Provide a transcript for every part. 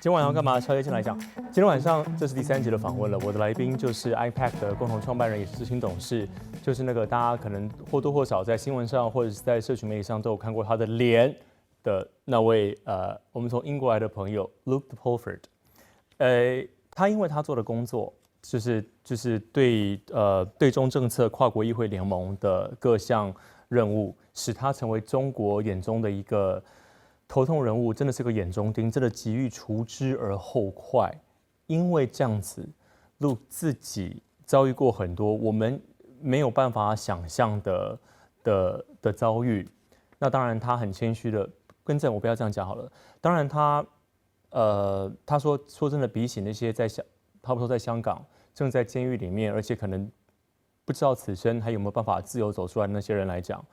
今天晚上干嘛？宵夜先来讲。今天晚上这是第3集的访问了，我的来宾就是 IPAC 的共同创办人，也是执行董事，就是那个大家可能或多或少在新闻上或者是在社群媒体上都有看过他的脸的那位我们从英国来的朋友 Luke de Pulford。他因为他做的工作就是对中政策、跨国议会联盟的各项任务，使他成为中国眼中的一个头痛人物，真的是个眼中钉，真的急于除之而后快。因为这样子，Luke自己遭遇过很多我们没有办法想象的遭遇。那当然，他很谦虚的更正，我不要这样讲好了。当然他说真的，比起那些他说在香港正在监狱里面，而且可能不知道此生还有没有办法自由走出来的那些人来讲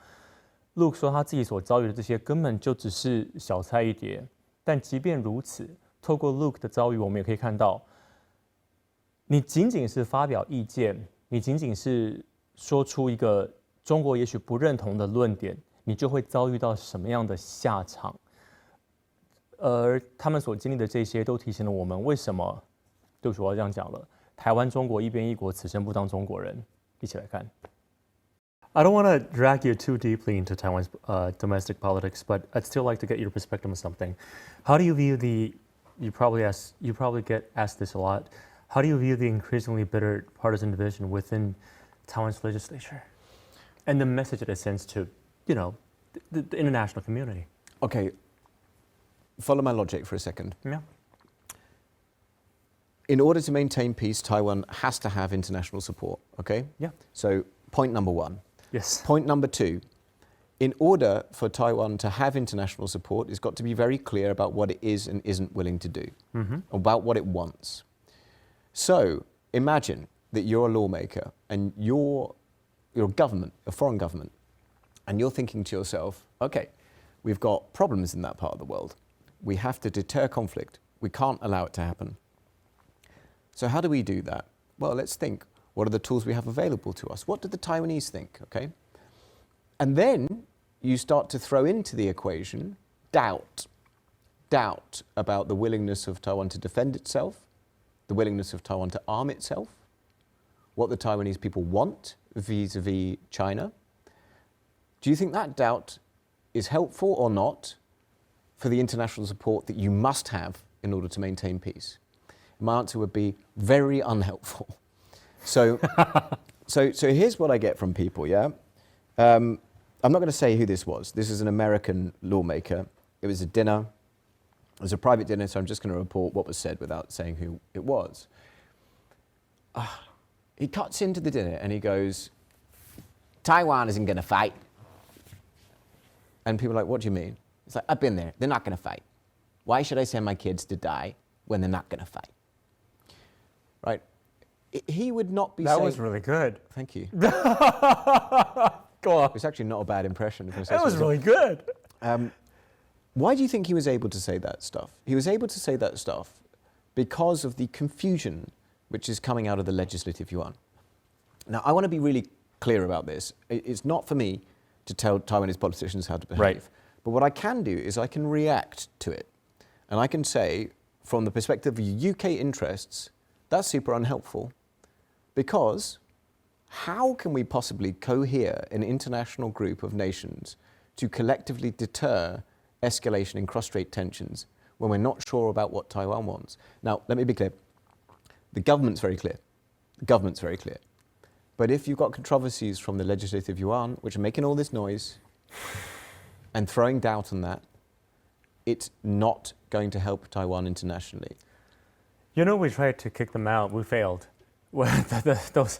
，Luke 说他自己所遭遇的这些根本就只是小菜一碟。但即便如此，透过 Luke 的遭遇，我们也可以看到，你仅仅是发表意见，你仅仅是说出一个中国也许不认同的论点，你就会遭遇到什么样的下场。而他们所经历的这些，都提醒了我们为什么，对不起，我要这样讲了，台湾中国一边一国，此生不当中国人。一起来看。I don't want to drag you too deeply into Taiwan's domestic politics, but I'd still like to get your perspective on something. How do you view you probably get asked this a lot, how do you view the increasingly bitter partisan division within Taiwan's legislature and the message it sends to, the international community? Okay, follow my logic for a second. Yeah. In order to maintain peace, Taiwan has to have international support, okay? Yeah. So point number 1. Yes. Point number 2, in order for Taiwan to have international support, it's got to be very clear about what it is and isn't willing to do, about what it wants. So imagine that you're a lawmaker and you're a government, a foreign government, and you're thinking to yourself, okay, we've got problems in that part of the world. We have to deter conflict. We can't allow it to happen. So how do we do that? Well, let's think. What are the tools we have available to us? What do the Taiwanese think, okay? And then you start to throw into the equation doubt about the willingness of Taiwan to defend itself, the willingness of Taiwan to arm itself, what the Taiwanese people want vis-a-vis China. Do you think that doubt is helpful or not for the international support that you must have in order to maintain peace? My answer would be very unhelpful. So here's what I get from people, yeah? I'm not going to say who this was. This is an American lawmaker. It was a dinner. It was a private dinner, so I'm just going to report what was said without saying who it was. He cuts into the dinner and he goes, Taiwan isn't going to fight. And people are like, what do you mean? It's like, I've been there. They're not going to fight. Why should I send my kids to die when they're not going to fight? Right? He would not be saying... That was really good. Thank you. Go on. It's actually not a bad impression. That was really good. Why do you think he was able to say that stuff? He was able to say that stuff because of the confusion which is coming out of the legislative yuan. Now, I want to be really clear about this. It's not for me to tell Taiwanese politicians how to behave. Right. But what I can do is I can react to it. And I can say, from the perspective of UK interests, that's super unhelpful. Because how can we possibly cohere an international group of nations to collectively deter escalation in cross-strait tensions when we're not sure about what Taiwan wants? Now, let me be clear. The government's very clear. The government's very clear. But if you've got controversies from the legislative yuan, which are making all this noise, and throwing doubt on that, it's not going to help Taiwan internationally. We tried to kick them out. We failed. Those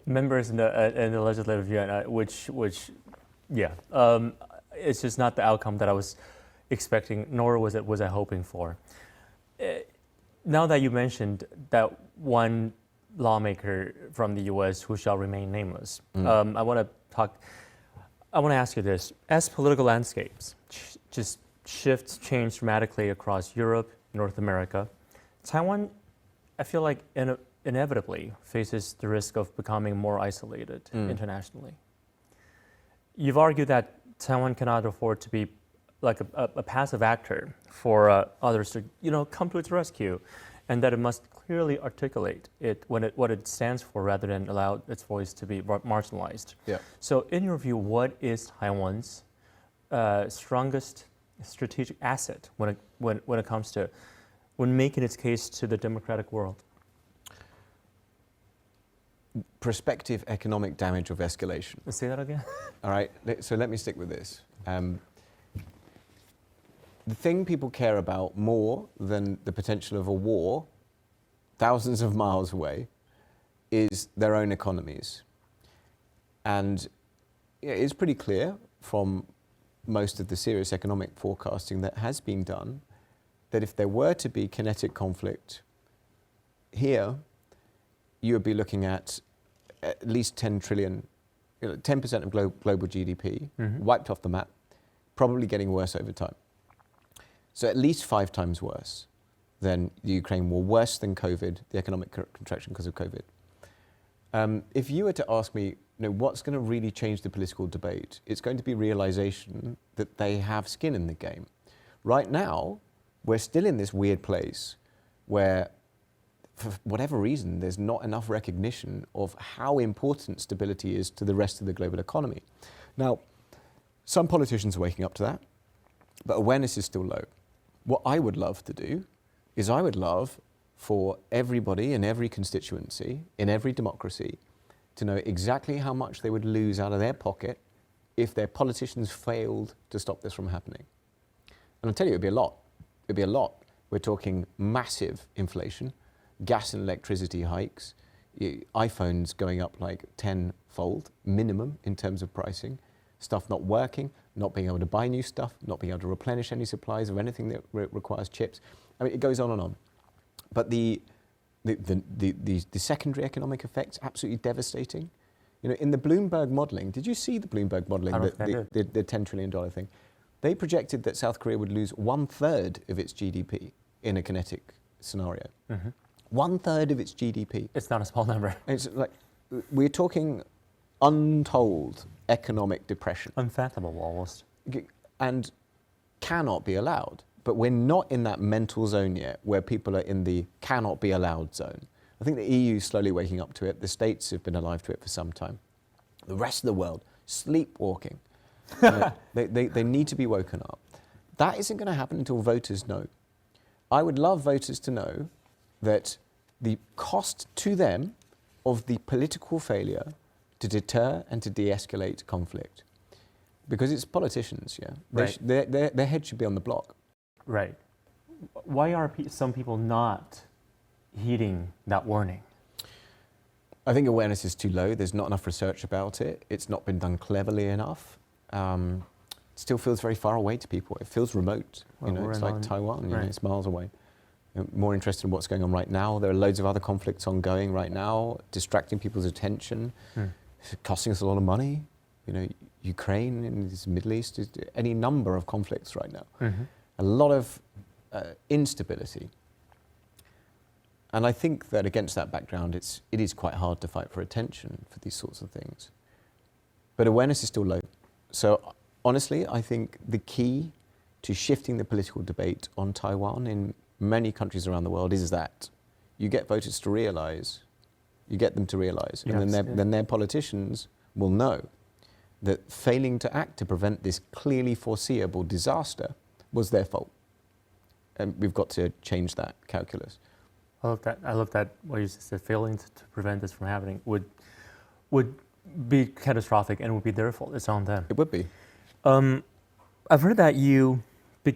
members in the legislative yuan, it's just not the outcome that I was expecting, nor was I hoping for. Now that you mentioned that one lawmaker from the U.S. who shall remain nameless, I want to ask you this: as political landscapes just change dramatically across Europe, North America, Taiwan, I feel like inevitably faces the risk of becoming more isolated internationally. You've argued that Taiwan cannot afford to be like a passive actor for others to, come to its rescue, and that it must clearly articulate what it stands for rather than allow its voice to be marginalized. Yeah. So in your view, what is Taiwan's strongest strategic asset when it comes to when making its case to the democratic world? Prospective economic damage of escalation. Let's say that again. All right, so let me stick with this. The thing people care about more than the potential of a war thousands of miles away is their own economies. And it's pretty clear from most of the serious economic forecasting that has been done that if there were to be kinetic conflict here, you would be looking at least 10 trillion, 10% of global GDP wiped off the map, probably getting worse over time. So at least 5 times worse than the Ukraine war, worse than COVID, the economic contraction because of COVID. If you were to ask me, what's going to really change the political debate, it's going to be realization that they have skin in the game. Right now, we're still in this weird place where, for whatever reason, there's not enough recognition of how important stability is to the rest of the global economy. Now, some politicians are waking up to that, but awareness is still low. What I would love to do is I would love for everybody in every constituency, in every democracy, to know exactly how much they would lose out of their pocket if their politicians failed to stop this from happening. And I'll tell you, it'd be a lot. It'd be a lot. We're talking massive inflation, gas and electricity hikes, iPhones going up like 10-fold minimum in terms of pricing, stuff not working, not being able to buy new stuff, not being able to replenish any supplies of anything that requires chips. I mean, it goes on and on. But the secondary economic effects, absolutely devastating. In the Bloomberg modeling, did you see the Bloomberg modeling, the $10 trillion thing? They projected that South Korea would lose 1/3 of its GDP in a kinetic scenario. 1/3 of its GDP. It's not a small number. It's like, we're talking untold economic depression. Unfathomable almost. And cannot be allowed. But we're not in that mental zone yet where people are in the cannot be allowed zone. I think the EU is slowly waking up to it. The States have been alive to it for some time. The rest of the world, sleepwalking. They need to be woken up. That isn't going to happen until voters know. I would love voters to know that the cost to them of the political failure to deter and to de-escalate conflict, because it's politicians, Right. Their head should be on the block. Right. Why are some people not heeding that warning? I think awareness is too low. There's not enough research about it. It's not been done cleverly enough. It still feels very far away to people. It feels remote. It's like Taiwan. Right. It's miles away. More interested in what's going on right now. There are loads of other conflicts ongoing right now, distracting people's attention, costing us a lot of money. Ukraine and the Middle East, any number of conflicts right now. A lot of instability. And I think that against that background, it is quite hard to fight for attention for these sorts of things. But awareness is still low. So honestly, I think the key to shifting the political debate on Taiwan in many countries around the world is that you get voters to realize, you get them to realize, and then their politicians will know that failing to act to prevent this clearly foreseeable disaster was their fault. And we've got to change that calculus. I love that what you said, failing to prevent this from happening would be catastrophic and would be their fault. It's on them. It would be. I've heard that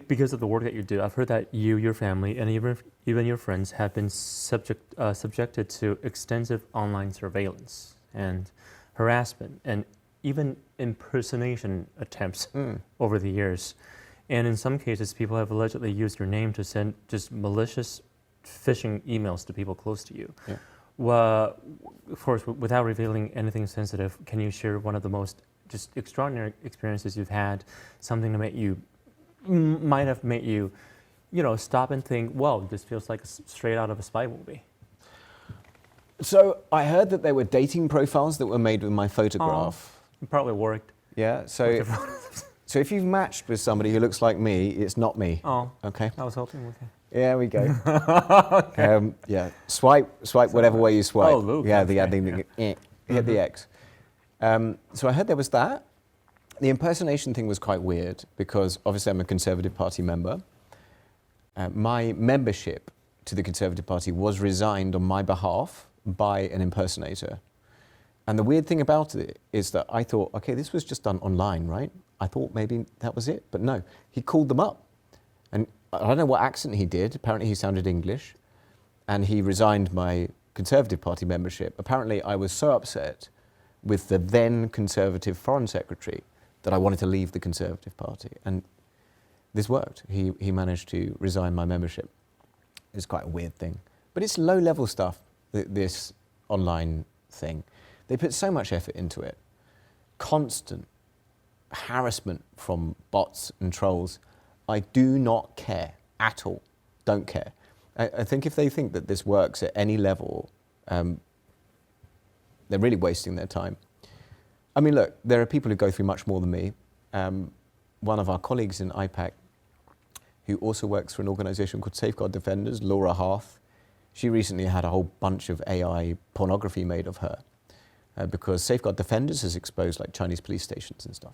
because of the work that you do, I've heard that your family, and even your friends have been subjected to extensive online surveillance and harassment and even impersonation attempts over the years. And in some cases, people have allegedly used your name to send just malicious phishing emails to people close to you. Yeah. Well, of course, without revealing anything sensitive, can you share one of the most just extraordinary experiences you've had, something that might have made you, stop and think, well, this feels like straight out of a spy movie? So I heard that there were dating profiles that were made with my photograph. It probably worked. Yeah, so So if you've matched with somebody who looks like me, it's not me. Oh. Okay. I was hoping. Okay. There we go. Okay. Yeah. Swipe whatever way you swipe. Oh, Luke. Yeah. Okay. Hit the X. So I heard there was that. The impersonation thing was quite weird because obviously I'm a Conservative Party member. My membership to the Conservative Party was resigned on my behalf by an impersonator. And the weird thing about it is that I thought, okay, this was just done online, right? I thought maybe that was it, but no, he called them up. And I don't know what accent he did. Apparently he sounded English. And he resigned my Conservative Party membership. Apparently I was so upset with the then Conservative Foreign Secretary that I wanted to leave the Conservative Party. And this worked. He managed to resign my membership. It's quite a weird thing. But it's low-level stuff, this online thing. They put so much effort into it. Constant harassment from bots and trolls. I do not care at all. Don't care. I think if they think that this works at any level, they're really wasting their time. I mean, look, there are people who go through much more than me. One of our colleagues in IPAC, who also works for an organization called Safeguard Defenders, Laura Harth, she recently had a whole bunch of AI pornography made of her because Safeguard Defenders has exposed like Chinese police stations and stuff.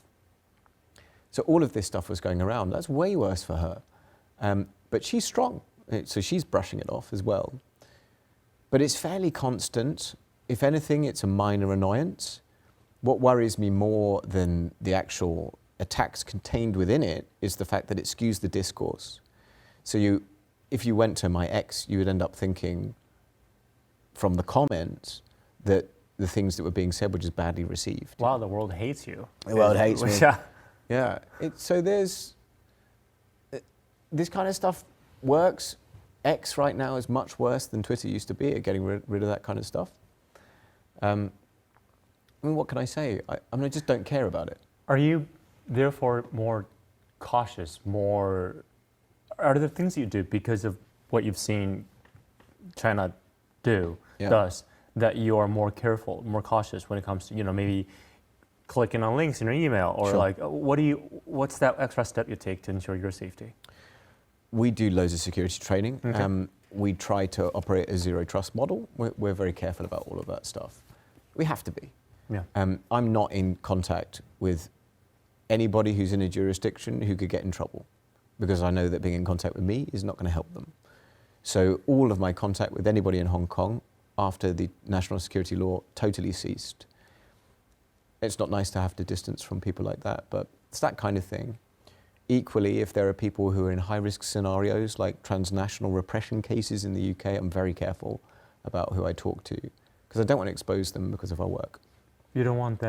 So all of this stuff was going around. That's way worse for her. But she's strong, so she's brushing it off as well. But it's fairly constant. If anything, it's a minor annoyance. What worries me more than the actual attacks contained within it is the fact that it skews the discourse. So if you went to my ex, you would end up thinking from the comments that the things that were being said were just badly received. Wow, the world hates you. The world hates me. Yeah. Yeah. So this kind of stuff works. X right now is much worse than Twitter used to be at getting rid of that kind of stuff. I mean, what can I say? I just don't care about it. Are you therefore more cautious, are there things you do because of what you've seen China does, that you are more careful, more cautious when it comes to, maybe clicking on links in your email, or Sure. what's that extra step you take to ensure your safety? We do loads of security training. Okay. We try to operate a zero trust model. We're very careful about all of that stuff. We have to be. Yeah. I'm not in contact with anybody who's in a jurisdiction who could get in trouble, because I know that being in contact with me is not going to help them. So all of my contact with anybody in Hong Kong after the national security law totally ceased. It's not nice to have to distance from people like that, but it's that kind of thing. Equally, if there are people who are in high-risk scenarios, like transnational repression cases in the UK, I'm very careful about who I talk to, because I don't want to expose them because of our work. You don't want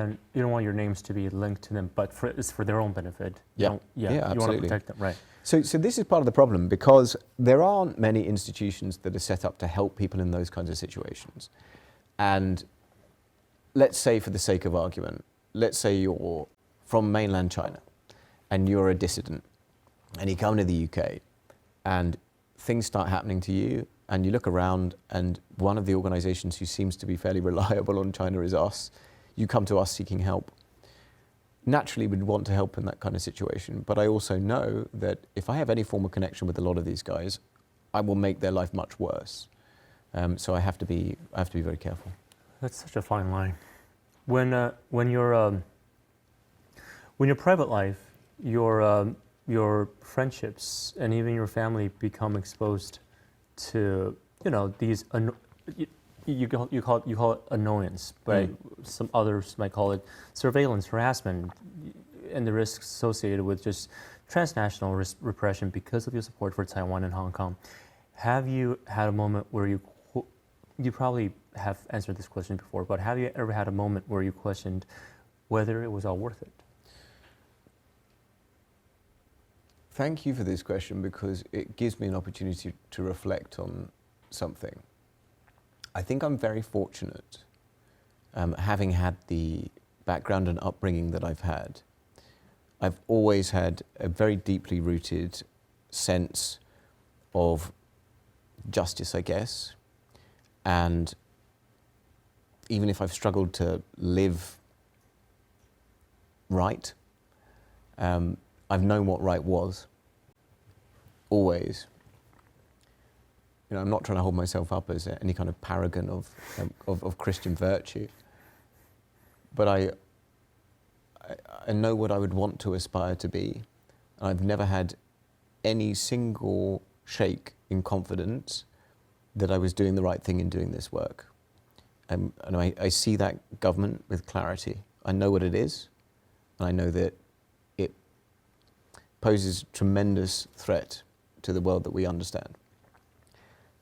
your names to be linked to them, but it's for their own benefit. Yeah, you absolutely. want to protect them, right? So this is part of the problem, because there aren't many institutions that are set up to help people in those kinds of situations. And let's say, for the sake of argument, let's say you're from mainland China and you're a dissident and you come to the UK and things start happening to you and you look around and one of the organizations who seems to be fairly reliable on China is us. You come to us seeking help. Naturally, we'd want to help in that kind of situation, but I also know that if I have any form of connection with a lot of these guys, I will make their life much worse. So I have to be very careful. That's such a fine line. When your private life, your friendships, and even your family become exposed to these you call it annoyance, but some others might call it surveillance, harassment, and the risks associated with just transnational repression because of your support for Taiwan and Hong Kong. Have you had a moment where you probably have answered this question before, but have you ever had a moment where you questioned whether it was all worth it? Thank you for this question, because it gives me an opportunity to reflect on something. I think I'm very fortunate, having had the background and upbringing that I've had. I've always had a very deeply rooted sense of justice, I guess. And even if I've struggled to live right, I've known what right was, always. You know, I'm not trying to hold myself up as any kind of paragon of Christian virtue, but I know what I would want to aspire to be. And I've never had any single shake in confidence that I was doing the right thing in doing this work. And I see that government with clarity. I know what it is, and I know that it poses tremendous threat to the world that we understand.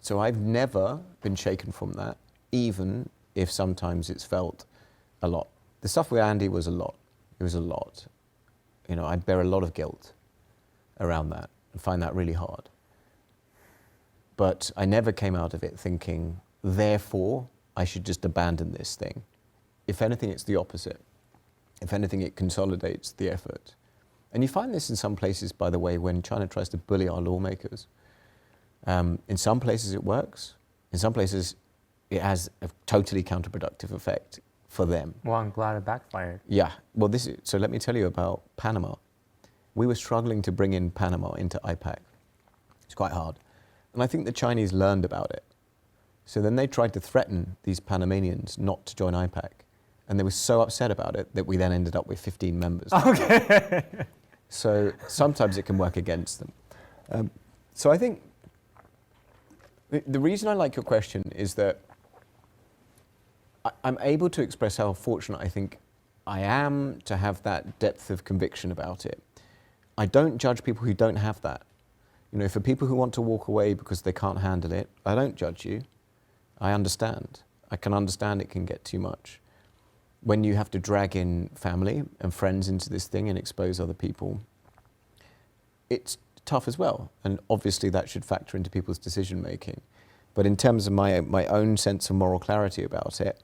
So I've never been shaken from that, even if sometimes it's felt a lot. The stuff with Andy was a lot. It was a lot. You know, I bear a lot of guilt around that and find that really hard. But I never came out of it thinking, therefore, I should just abandon this thing. If anything, it's the opposite. If anything, it consolidates the effort. And you find this in some places, by the way, when China tries to bully our lawmakers. In some places it works. In some places it has a totally counterproductive effect for them. Well, I'm glad it backfired. Yeah. Well, so let me tell you about Panama. We were struggling to bring in Panama into IPAC. It's quite hard. And I think the Chinese learned about it. So then they tried to threaten these Panamanians not to join IPAC. And they were so upset about it that we then ended up with 15 members. Okay. So sometimes it can work against them. So I think the reason I like your question is that I'm able to express how fortunate I think I am to have that depth of conviction about it. I don't judge people who don't have that. You know, for people who want to walk away because they can't handle it, I don't judge you. I understand. I can understand it can get too much. When you have to drag in family and friends into this thing and expose other people, it's tough as well. And obviously that should factor into people's decision making. But in terms of my own sense of moral clarity about it,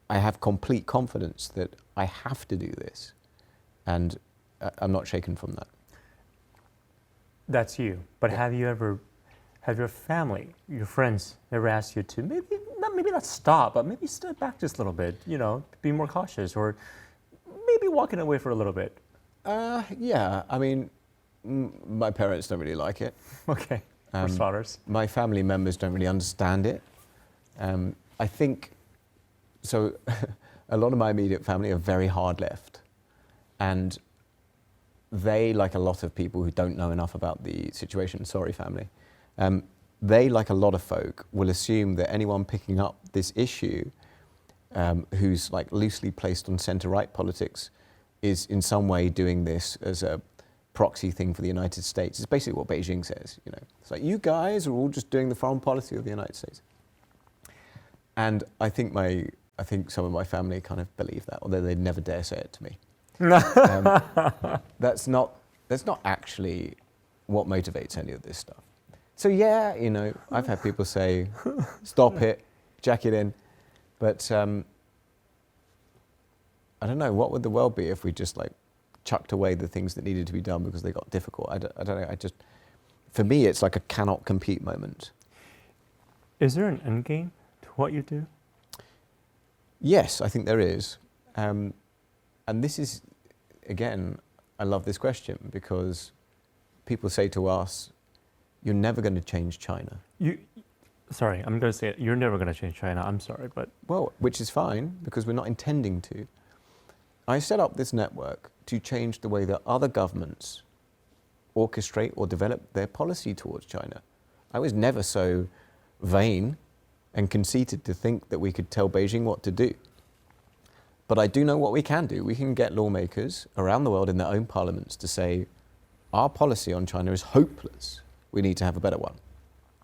I have complete confidence that I have to do this. And I'm not shaken from that. That's you. But Yeah. have your family, your friends ever asked you to maybe not stop, but maybe step back just a little bit, you know, be more cautious, or maybe walking away for a little bit? Yeah, I mean, my parents don't really like it. Okay, for starters. My family members don't really understand it. I think, so a lot of my immediate family are very hard left. And they, like a lot of people who don't know enough about the situation, sorry family, they, like a lot of folk, will assume that anyone picking up this issue who's like loosely placed on centre-right politics is in some way doing this as a proxy thing for the United States. It's basically what Beijing says, you know. It's like, you guys are all just doing the foreign policy of the United States. And I think some of my family kind of believe that, although they'd never dare say it to me. That's not actually what motivates any of this stuff. So yeah, you know, I've had people say, stop it, jack it in. But I don't know, what would the world be if we just like chucked away the things that needed to be done because they got difficult? I don't know, for me, it's like a cannot compete moment. Is there an end game to what you do? Yes, I think there is. And this is, again, I love this question because people say to us, you're never going to change China. Sorry, I'm going to say it. You're never going to change China. I'm sorry, but... Well, which is fine because we're not intending to. I set up this network to change the way that other governments orchestrate or develop their policy towards China. I was never so vain and conceited to think that we could tell Beijing what to do. But I do know what we can do. We can get lawmakers around the world in their own parliaments to say, our policy on China is hopeless. We need to have a better one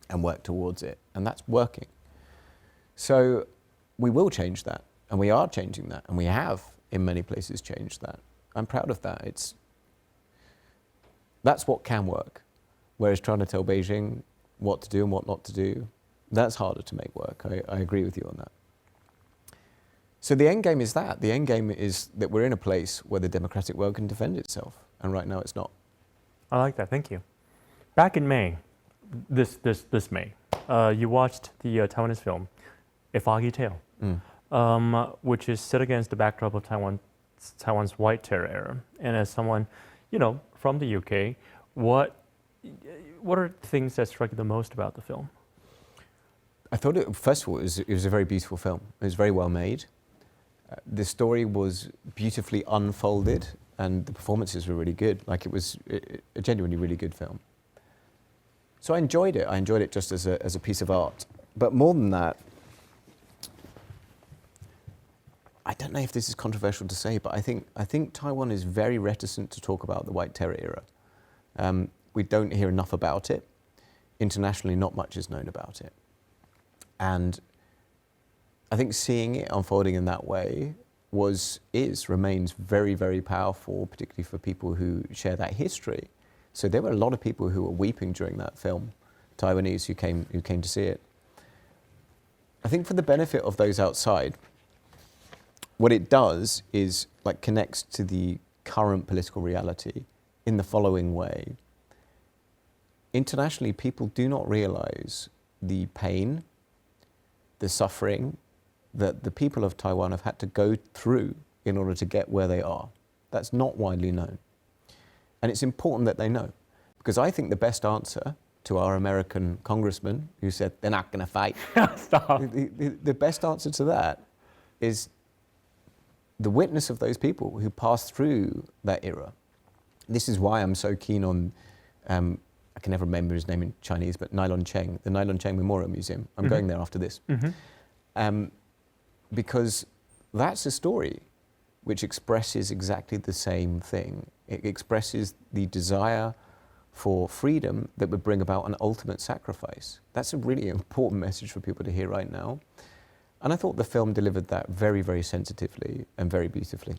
and work towards it. And that's working. So we will change that. And we are changing that. And we have, in many places, changed that. I'm proud of that. That's what can work. Whereas trying to tell Beijing what to do and what not to do, that's harder to make work. I agree with you on that. So the end game is that. The end game is that we're in a place where the democratic world can defend itself. And right now it's not. I like that, thank you. Back in May, this May, you watched the Taiwanese film, A Foggy Tale, which is set against the backdrop of Taiwan Taiwan's White Terror era. And as someone, from the UK, what are things that struck you the most about the film? I thought, first of all, it was a very beautiful film. It was very well made. The story was beautifully unfolded, and the performances were really good. Like, it was a genuinely really good film. So I enjoyed it. I enjoyed it just as a piece of art. But more than that, I don't know if this is controversial to say, but I think Taiwan is very reticent to talk about the White Terror era. We don't hear enough about it. Internationally, not much is known about it. And I think seeing it unfolding in that way remains very, very powerful, particularly for people who share that history. So there were a lot of people who were weeping during that film, Taiwanese who came to see it. I think for the benefit of those outside, what it does is connects to the current political reality in the following way. Internationally, people do not realize the pain, the suffering that the people of Taiwan have had to go through in order to get where they are. That's not widely known. And it's important that they know, because I think the best answer to our American congressman who said they're not going to fight, Stop. The best answer to that is the witness of those people who passed through that era. This is why I'm so keen on, I can never remember his name in Chinese, but Nylon Cheng, the Nylon Cheng Memorial Museum. I'm going there after this. Because that's a story which expresses exactly the same thing. It expresses the desire for freedom that would bring about an ultimate sacrifice. That's a really important message for people to hear right now. And I thought the film delivered that very, very sensitively and very beautifully.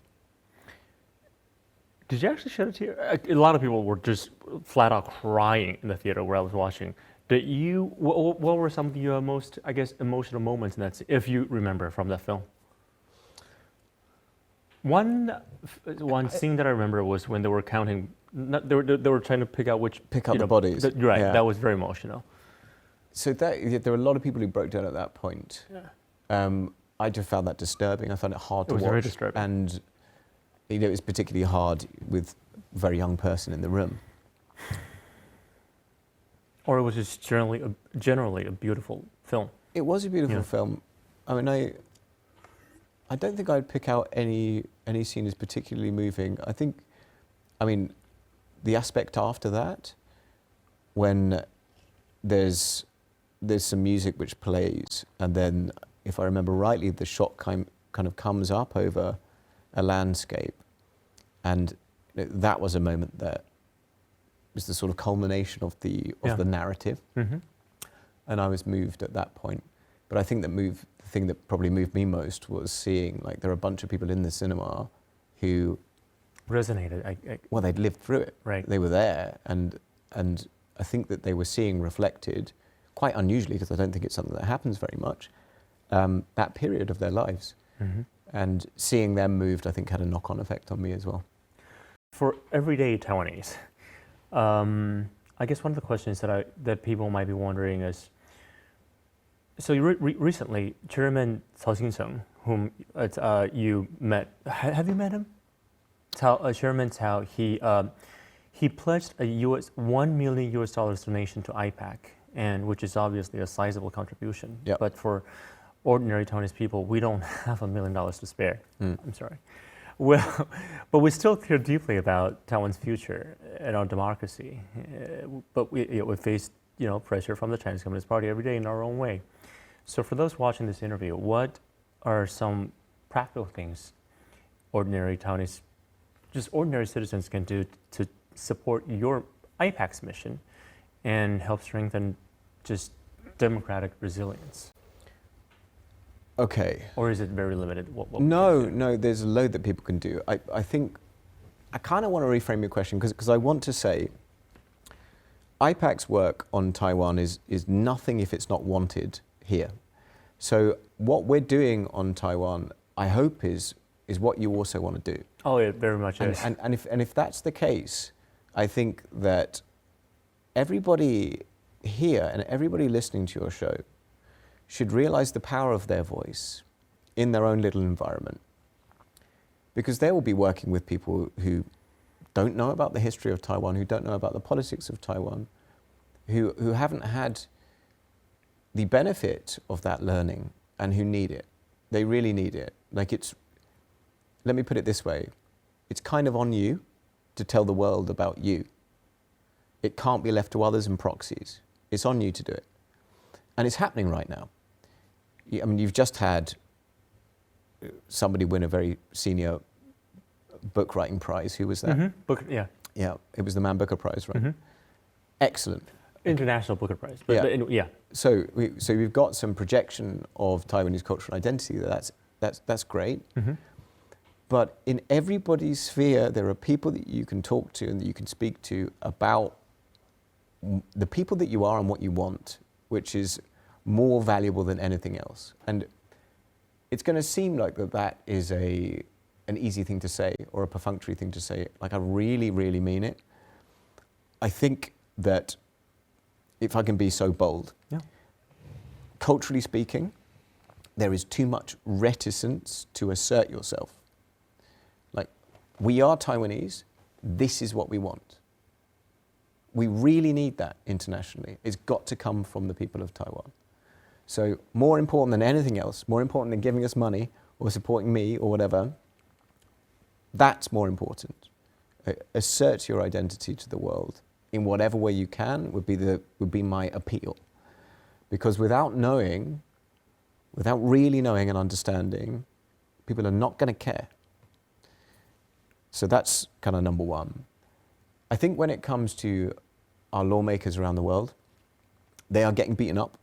Did you actually shed a tear? A lot of people were just flat out crying in the theater where I was watching. Did you? What were some of the most, I guess, emotional moments in that, if you remember from that film? One scene that I remember was when they were counting. They were trying to pick out the bodies. Right. Yeah. That was very emotional. So there were a lot of people who broke down at that point. Yeah. I just found that disturbing. I found it hard to watch. It was very disturbing. And it was particularly hard with a very young person in the room. Or it was just generally a beautiful film. It was a beautiful film. I mean, I don't think I'd pick out any scene as particularly moving. I mean, the aspect after that, when there's some music which plays, and then, if I remember rightly, the shot kind of comes up over a landscape, and that was a moment that was the sort of culmination of the narrative, and I was moved at that point. But I think the thing that probably moved me most was seeing there are a bunch of people in the cinema who resonated. Well, they'd lived through it. Right. They were there, and I think that they were seeing reflected, quite unusually, because I don't think it's something that happens very much, that period of their lives. And seeing them moved, I think, had a knock-on effect on me as well. For everyday Taiwanese, I guess one of the questions that people might be wondering is, so recently, Chairman Cao Xing-seng, whom you met, have you met him? Chairman Cao, he pledged a $1 million donation to IPAC, and which is obviously a sizable contribution. Yep. But for ordinary Taiwanese people, we don't have $1 million to spare. I'm sorry. Well, but we still care deeply about Taiwan's future and our democracy. But we face pressure from the Chinese Communist Party every day in our own way. So for those watching this interview, what are some practical things ordinary Taiwanese, just ordinary citizens can do to support your IPAC's mission and help strengthen just democratic resilience? Okay. Or is it very limited? No, there's a load that people can do. I think, I kind of want to reframe your question because I want to say IPAC's work on Taiwan is nothing if it's not wanted here. So what we're doing on Taiwan, I hope, is what you also want to do. Oh, it very much is. And if that's the case, I think that everybody here and everybody listening to your show should realize the power of their voice in their own little environment. because they will be working with people who don't know about the history of Taiwan, who don't know about the politics of Taiwan, who haven't had the benefit of that learning and who need it. They really need it. Like let me put it this way, it's kind of on you to tell the world about you. It can't be left to others and proxies. It's on you to do it. And it's happening right now. I mean, you've just had somebody win a very senior book writing prize. Who was that? Mm-hmm. Yeah, it was the Man Booker Prize, right? Mm-hmm. Excellent. International Booker Prize. But So we've got some projection of Taiwanese cultural identity. That's great. Mm-hmm. But in everybody's sphere, there are people that you can talk to and that you can speak to about the people that you are and what you want, which is more valuable than anything else. And it's going to seem like that is an easy thing to say or a perfunctory thing to say. Like, I really, really mean it. I think that, if I can be so bold, culturally speaking, there is too much reticence to assert yourself. Like, we are Taiwanese, this is what we want. We really need that internationally. It's got to come from the people of Taiwan. So more important than anything else, more important than giving us money or supporting me or whatever, that's more important. Assert your identity to the world in whatever way you can would be my appeal. Because without really knowing and understanding, people are not going to care. So that's kind of number one. I think when it comes to our lawmakers around the world, they are getting beaten up,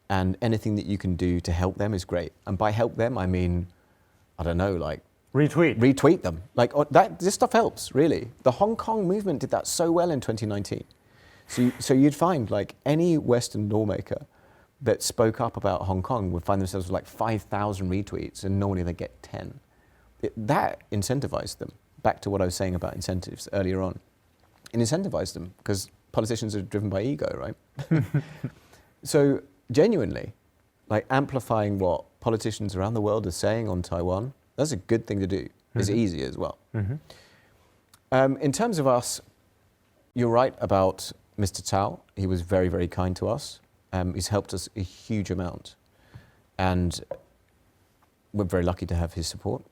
and anything that you can do to help them is great. And by help them, I mean, I don't know, like retweet them. Like this stuff helps, really. The Hong Kong movement did that so well in 2019. So you'd find like any Western lawmaker that spoke up about Hong Kong would find themselves with like 5,000 retweets, and normally they get 10. That incentivized them. Back to what I was saying about incentives earlier on. It incentivized them because politicians are driven by ego, right? So genuinely, like amplifying what politicians around the world are saying on Taiwan, that's a good thing to do. It's easy as well. In terms of us, you're right about Mr. Tao. He was very, very kind to us. He's helped us a huge amount. And we're very lucky to have his support.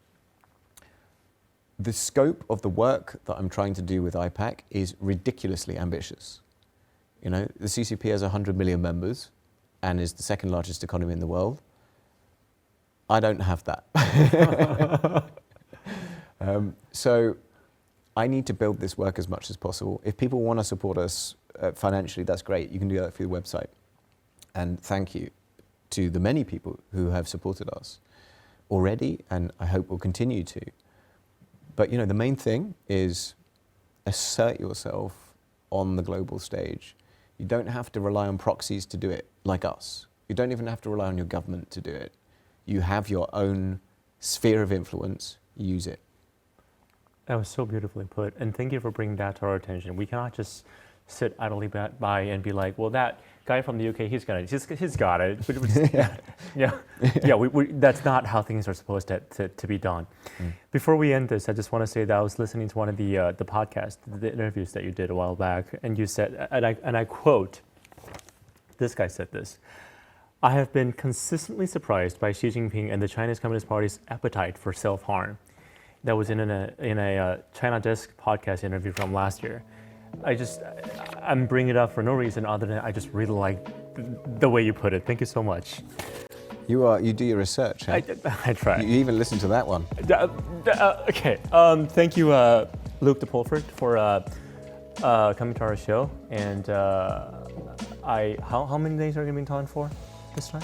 The scope of the work that I'm trying to do with IPAC is ridiculously ambitious. You know, the CCP has 100 million members and is the second largest economy in the world. I don't have that. So I need to build this work as much as possible. If people want to support us financially, that's great. You can do that through the website. And thank you to the many people who have supported us already, and I hope will continue to. But you know, the main thing is assert yourself on the global stage. You don't have to rely on proxies to do it, like us. You don't even have to rely on your government to do it. You have your own sphere of influence, use it. That was so beautifully put, and thank you for bringing that to our attention. We cannot just sit idly by and be like, well, that guy from the UK, he's got it. That's not how things are supposed to be done. Before we end this, I just want to say that I was listening to one of the podcasts, the interviews that you did a while back, and you said, and I quote, this guy said this: "I have been consistently surprised by Xi Jinping and the Chinese Communist Party's appetite for self-harm." That was in a China Desk podcast interview from last year. I'm bringing it up for no reason other than I just really like the way you put it. Thank you so much. You do your research, huh? I try. You even listen to that one. Okay. Thank you, Luke de Pulford, for coming to our show. And how many days are you going to be in Taiwan for this time?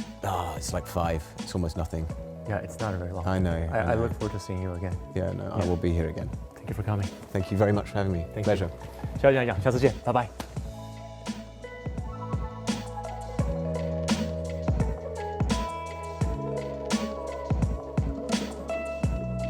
It's like 5. It's almost nothing. Yeah, it's not very long. I know. I look forward to seeing you again. Yeah, I will be here again. Thank you for coming. Thank you very much for having me. Thank Pleasure. 小蒋，下次见，拜拜。